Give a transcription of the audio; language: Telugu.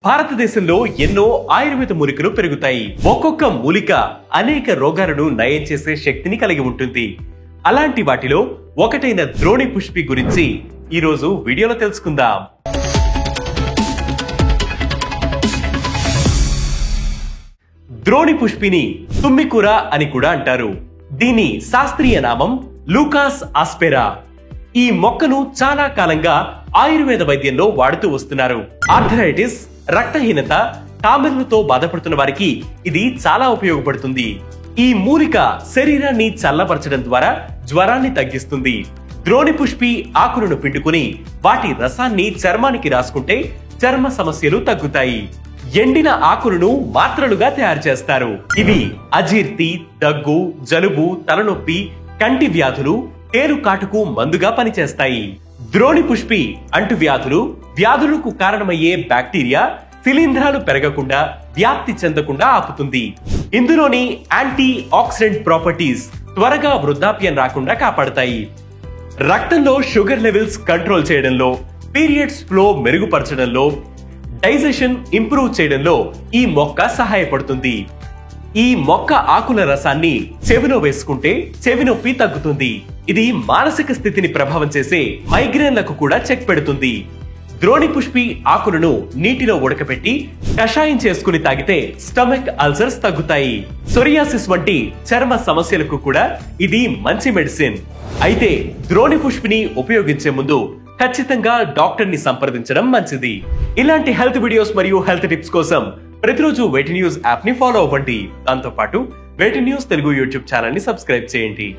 భారతదేశంలో ఎన్నో ఆయుర్వేద మూలికలు పెరుగుతాయి. ఒక్కొక్క మూలిక అనేక రోగాలను నయం చేసే శక్తిని కలిగి ఉంటుంది. అలాంటి వాటిలో ఒకటైన ద్రోణి పుష్పి గురించి ఈ రోజు వీడియోలో తెలుసుకుందాం. ద్రోణి పుష్పిని తుమ్మికూర అని కూడా అంటారు. దీని శాస్త్రీయ నామం లూకాస్ ఆస్పెరా. ఈ మొక్కను చాలా కాలంగా ఆయుర్వేద వైద్యంలో వాడుతూ వస్తున్నారు. ఆర్థరైటిస్, రక్తహీనత, తామిళ్లతో బాధపడుతున్న వారికి ఇది చాలా ఉపయోగపడుతుంది. ఈ మూలిక శరీరాన్ని చల్లబరచడం ద్వారా జ్వరాన్ని తగ్గిస్తుంది. ద్రోణి పుష్పి ఆకులను పిండుకుని వాటి రసాన్ని చర్మానికి రాసుకుంటే చర్మ సమస్యలు తగ్గుతాయి. ఎండిన ఆకులను మాత్రలుగా తయారు చేస్తారు. ఇవి అజీర్తి, దగ్గు, జలుబు, తలనొప్పి, కంటి వ్యాధులు, తేలు కాటుకు మందుగా పనిచేస్తాయి. ద్రోణి పుష్పి వ్యాధులకు కారణమయ్యే బ్యాక్టీరియా, శిలీంధ్రాలు పెరగకుండా, వ్యాప్తి చెందకుండా ఆపుతుంది. ఇందులోని యాంటీ ఆక్సిడెంట్ ప్రాపర్టీస్ త్వరగా వృద్ధాప్యం రాకుండా కాపాడతాయి. రక్తంలో షుగర్ లెవెల్స్ కంట్రోల్ చేయడంలో, పీరియడ్స్ ఫ్లో మెరుగుపరచడంలో, డైజెషన్ ఇంప్రూవ్ చేయడంలో ఈ మొక్క సహాయపడుతుంది. ఈ మొక్క ఆకుల రసాన్ని చెవిలో వేసుకుంటే చెవి నొప్పి తగ్గుతుంది. ఇది మానసిక స్థితిని ప్రభావం చేసే మైగ్రేన్లకు కూడా చెక్ పెడుతుంది. ద్రోణి పుష్పి ఆకులను నీటిలో ఉడకబెట్టి కషాయం చేసుకుని తాగితే స్టమక్ అల్సర్స్ తగ్గుతాయి. సోరియాసిస్ వంటి చర్మ సమస్యలకు కూడా ఇది మంచి మెడిసిన్. అయితే ద్రోణి పుష్పిని ఉపయోగించే ముందు ఖచ్చితంగా డాక్టర్ ని సంప్రదించడం మంచిది. ఇలాంటి హెల్త్ వీడియోస్ మరియు హెల్త్ టిప్స్ కోసం ప్రతిరోజు వేటి న్యూస్ యాప్ ని ఫాలో అవ్వండి. దాంతో పాటు వేటి న్యూస్ తెలుగు యూట్యూబ్ ఛానల్ ని సబ్స్క్రైబ్ చేయండి.